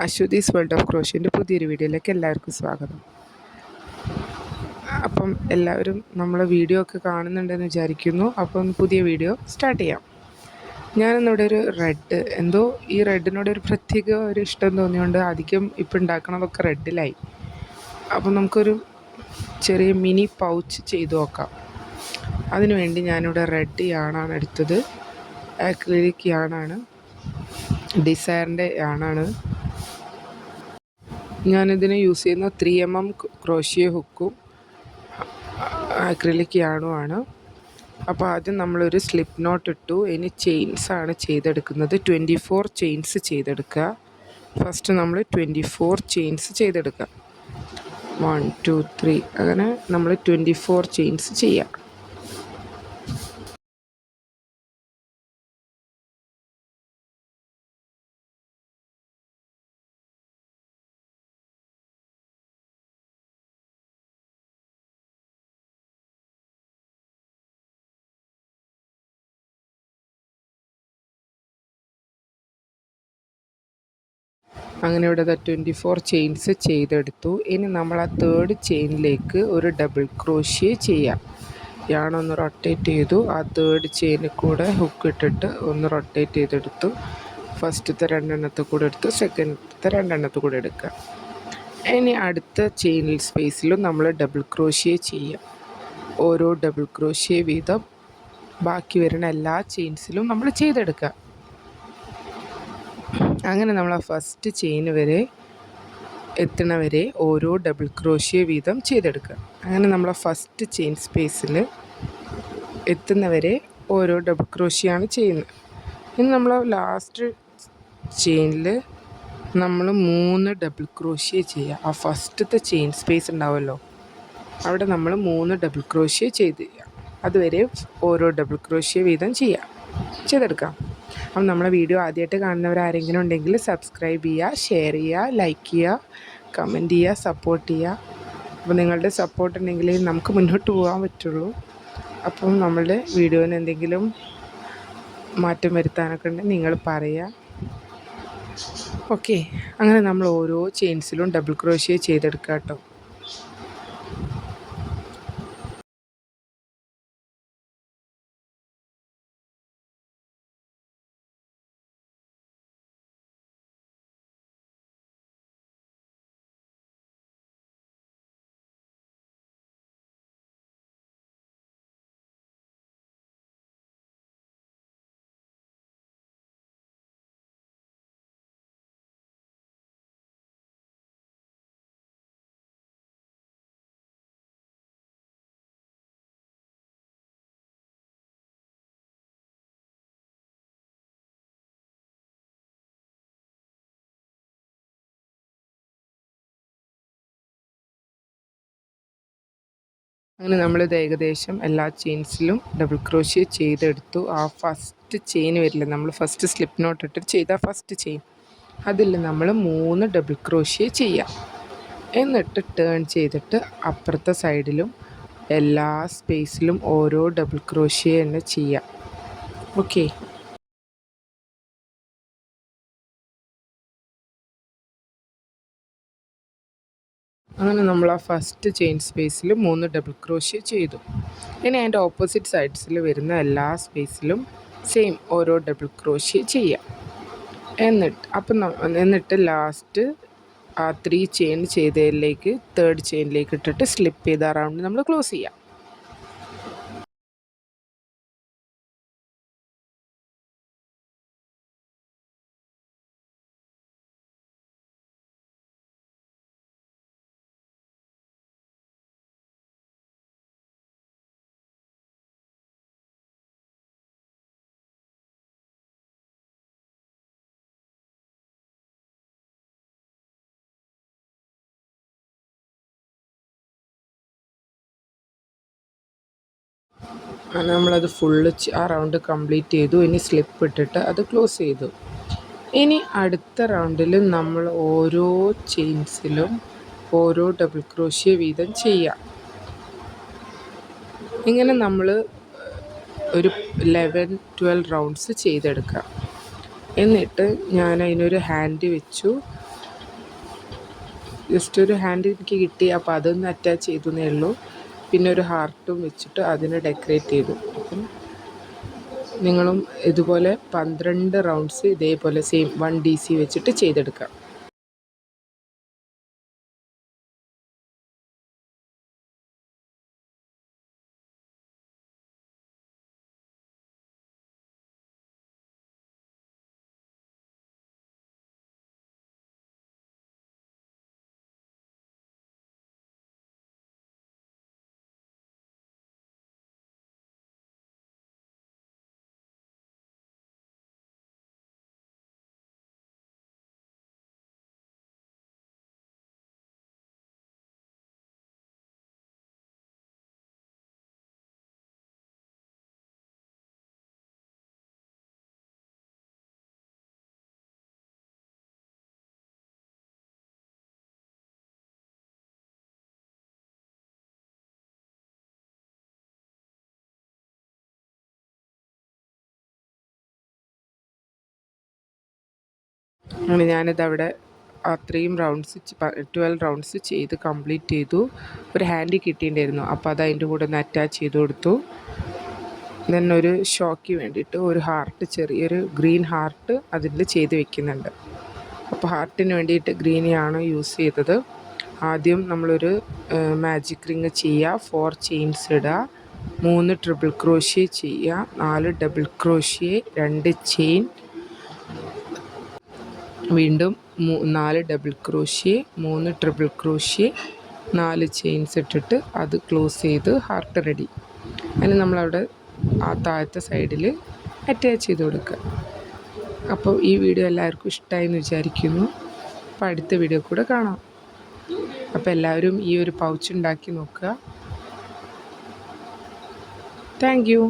Aswathi's world of ക്രോഷ്യൻ്റെ പുതിയൊരു വീഡിയോയിലേക്ക് എല്ലാവർക്കും സ്വാഗതം. അപ്പം എല്ലാവരും നമ്മളെ വീഡിയോ ഒക്കെ കാണുന്നുണ്ടെന്ന് വിചാരിക്കുന്നു. അപ്പം പുതിയ വീഡിയോ സ്റ്റാർട്ട് ചെയ്യാം. ഞാനിന്നിവിടെ ഒരു റെഡ് ഈ റെഡിനോട് ഒരു പ്രത്യേക ഒരു ഇഷ്ടം തോന്നിയുകൊണ്ട് അധികം ഇപ്പം ഉണ്ടാക്കണതൊക്കെ റെഡിലായി. അപ്പം നമുക്കൊരു ചെറിയ മിനി പൗച്ച് ചെയ്ത് നോക്കാം. അതിനുവേണ്ടി ഞാനിവിടെ റെഡ് യാണാണ് എടുത്തത്. ആക്രിലിക് യാണാണ്, ഡിസയറിൻ്റെ യാണാണ്. ഞാനിതിന് യൂസ് ചെയ്യുന്ന 3mm ക്രോഷ്യ ഹുക്കും ആക്രിലിക് യാണുമാണ്. അപ്പോൾ ആദ്യം നമ്മളൊരു സ്ലിപ്പ് നോട്ട് ഇട്ടു. ഇനി ചെയിൻസാണ് ചെയ്തെടുക്കുന്നത്. 24 ചെയിൻസ് ചെയ്തെടുക്കുക. ഫസ്റ്റ് നമ്മൾ 24 ചെയിൻസ് ചെയ്തെടുക്കുക. 1 2 3 അങ്ങനെ നമ്മൾ 24 ചെയിൻസ് ചെയ്യാം. അങ്ങനെ ഇവിടെ 24 ചെയിൻസ് ചെയ്തെടുത്തു. ഇനി നമ്മൾ ആ തേർഡ് ചെയിനിലേക്ക് ഒരു ഡബിൾ ക്രോഷ്യ ചെയ്യാം. യാണൊന്ന് റൊട്ടേറ്റ് ചെയ്തു. ആ തേർഡ് ചെയിനിൽ കൂടെ ഹുക്ക് ഇട്ടിട്ട് ഒന്ന് റൊട്ടേറ്റ് ചെയ്തെടുത്തു. ഫസ്റ്റത്തെ 2 എണ്ണത്തിൽ കൂടെ എടുത്തു, സെക്കൻഡത്തെ 2 എണ്ണത്തിൽ കൂടെ എടുക്കുക. ഇനി അടുത്ത ചെയിനിൽ സ്പേസിലും നമ്മൾ ഡബിൾ ക്രോഷ്യ ചെയ്യാം. ഓരോ ഡബിൾ ക്രോഷ്യ വീതം ബാക്കി വരുന്ന എല്ലാ ചെയിൻസിലും നമ്മൾ ചെയ്തെടുക്കുക. അങ്ങനെ നമ്മൾ ആ ഫസ്റ്റ് ചെയിൻ വരെ എത്തണവരെ ഓരോ ഡബിൾ ക്രോഷ്യ വീതം ചെയ്തെടുക്കുക. അങ്ങനെ നമ്മൾ ആ ഫസ്റ്റ് ചെയിൻ സ്പേസിൽ എത്തുന്നവരെ ഓരോ ഡബിൾ ക്രോഷ്യയാണ് ചെയ്യുന്നത്. ഇനി നമ്മൾ ലാസ്റ്റ് ചെയിനിൽ നമ്മൾ 3 ഡബിൾ ക്രോഷ്യ ചെയ്യുക. ആ ഫസ്റ്റത്തെ ചെയിൻ സ്പേസ് ഉണ്ടാവുമല്ലോ, അവിടെ നമ്മൾ 3 ഡബിൾ ക്രോഷ്യ ചെയ്ത് ചെയ്യുക. അതുവരെ ഓരോ ഡബിൾ ക്രോഷ്യ വീതം ചെയ്തെടുക്കാം. അപ്പം നമ്മളെ വീഡിയോ ആദ്യമായിട്ട് കാണുന്നവരാരെങ്കിലും ഉണ്ടെങ്കിൽ സബ്സ്ക്രൈബ് ചെയ്യുക, ഷെയർ ചെയ്യുക, ലൈക്ക് ചെയ്യുക, കമൻറ്റ് ചെയ്യുക, സപ്പോർട്ട് ചെയ്യുക. അപ്പോൾ നിങ്ങളുടെ സപ്പോർട്ട് ഉണ്ടെങ്കിൽ നമുക്ക് മുന്നോട്ട് പോകാൻ പറ്റുള്ളൂ. അപ്പം നമ്മളുടെ വീഡിയോയിൽ എന്തെങ്കിലും മാറ്റം വരുത്താനൊക്കെ ഉണ്ടെങ്കിൽ നിങ്ങൾ പറയുക. ഓക്കെ, അങ്ങനെ നമ്മൾ ഓരോ ചെയിൻസിലും ഡബിൾ ക്രോഷ്യ ചെയ്തെടുക്കുക കേട്ടോ. അങ്ങനെ നമ്മളിത് ഏകദേശം എല്ലാ ചെയിൻസിലും ഡബിൾ ക്രോഷ്യ ചെയ്തെടുത്തു. ആ ഫസ്റ്റ് ചെയിൻ വരില്ല, നമ്മൾ ഫസ്റ്റ് സ്ലിപ്പ് നോട്ട് ഇട്ട് ചെയ്ത ഫസ്റ്റ് ചെയിൻ, അതിൽ നമ്മൾ 3 ഡബിൾ ക്രോഷ്യ ചെയ്യാം. എന്നിട്ട് ടേൺ ചെയ്തിട്ട് അപ്പുറത്തെ സൈഡിലും എല്ലാ സ്പേസിലും ഓരോ ഡബിൾ ക്രോഷ്യ തന്നെ ചെയ്യാം. ഓക്കെ, അങ്ങനെ നമ്മൾ ആ ഫസ്റ്റ് ചെയിൻ സ്പേസിൽ 3 ഡബിൾ ക്രോഷ്യ ചെയ്തു. ഇനി അതിൻ്റെ ഓപ്പോസിറ്റ് സൈഡ്സിൽ വരുന്ന എല്ലാ സ്പേസിലും സെയിം ഓരോ ഡബിൾ ക്രോഷ്യ ചെയ്യാം. എന്നിട്ട് ലാസ്റ്റ് ആ 3 ചെയിൻ ചെയ്തതിലേക്ക് തേർഡ് ചെയിനിലേക്ക് ഇട്ടിട്ട് സ്ലിപ്പ് ചെയ്ത് ആ റൗണ്ട് നമ്മൾ ക്ലോസ് ചെയ്യാം. നമ്മളത് ഫുള്ള് ആ റൗണ്ട് കംപ്ലീറ്റ് ചെയ്തു. ഇനി സ്ലിപ്പ് ഇട്ടിട്ട് അത് ക്ലോസ് ചെയ്തു. ഇനി അടുത്ത റൗണ്ടിൽ നമ്മൾ ഓരോ ചെയിൻസിലും ഓരോ ഡബിൾ ക്രോഷ്യ വീതം ചെയ്യാം. ഇങ്ങനെ നമ്മൾ ഒരു 11-12 റൗണ്ട്സ് ചെയ്തെടുക്കാം. എന്നിട്ട് ഞാൻ അതിനൊരു ഹാൻഡ് വെച്ചു. ജസ്റ്റ് ഒരു ഹാൻഡ് എനിക്ക് കിട്ടി, അപ്പോൾ അതൊന്ന് അറ്റാച്ച് ചെയ്തേ ഉള്ളൂ. പിന്നെ ഒരു ഹാർട്ടും വെച്ചിട്ട് അതിനെ ഡെക്കറേറ്റ് ചെയ്തു. അപ്പം നിങ്ങളും ഇതുപോലെ 12 റൗണ്ട്സ് ഇതേപോലെ സെയിം 1 DC വെച്ചിട്ട് ചെയ്തെടുക്കാം. അങ്ങനെ ഞാനിതവിടെ അത്രയും റൗണ്ട്സ് 12 റൗണ്ട്സ് ചെയ്ത് കംപ്ലീറ്റ് ചെയ്തു. ഒരു ഹാൻഡ് കിട്ടിയിട്ടുണ്ടായിരുന്നു, അപ്പോൾ അത് അതിൻ്റെ കൂടെ ഒന്ന് അറ്റാച്ച് ചെയ്ത് കൊടുത്തു. ദെൻ ഒരു ഷോയ്ക്ക് വേണ്ടിയിട്ട് ഒരു ഹാർട്ട്, ചെറിയൊരു ഗ്രീൻ ഹാർട്ട് അതിൽ ചെയ്ത് വെക്കുന്നുണ്ട്. അപ്പോൾ ഹാർട്ടിന് വേണ്ടിയിട്ട് ഗ്രീനാണ് യൂസ് ചെയ്തത്. ആദ്യം നമ്മളൊരു മാജിക് റിങ് ചെയ്യുക, 4 ചെയിൻസ് ഇടുക, 3 ട്രിപ്പിൾ ക്രോഷ്യ ചെയ്യുക, 4 ഡബിൾ ക്രോഷ്യ, 2 ചെയിൻ, വീണ്ടും 4 double crochet, 3 triple crochet, 4 chains ഇട്ടിട്ട് അത് ക്ലോസ് ചെയ്ത് ഹാർട്ട് റെഡി. അതിന് നമ്മളവിടെ ആ താഴത്തെ സൈഡിൽ അറ്റാച്ച് ചെയ്ത് കൊടുക്കുക. അപ്പോൾ ഈ വീഡിയോ എല്ലാവർക്കും ഇഷ്ടമായി എന്ന് വിചാരിക്കുന്നു. അപ്പോൾ അടുത്ത വീഡിയോ കൂടെ കാണാം. അപ്പോൾ എല്ലാവരും ഈ ഒരു പൗച്ച് ഉണ്ടാക്കി നോക്കുക. Thank you.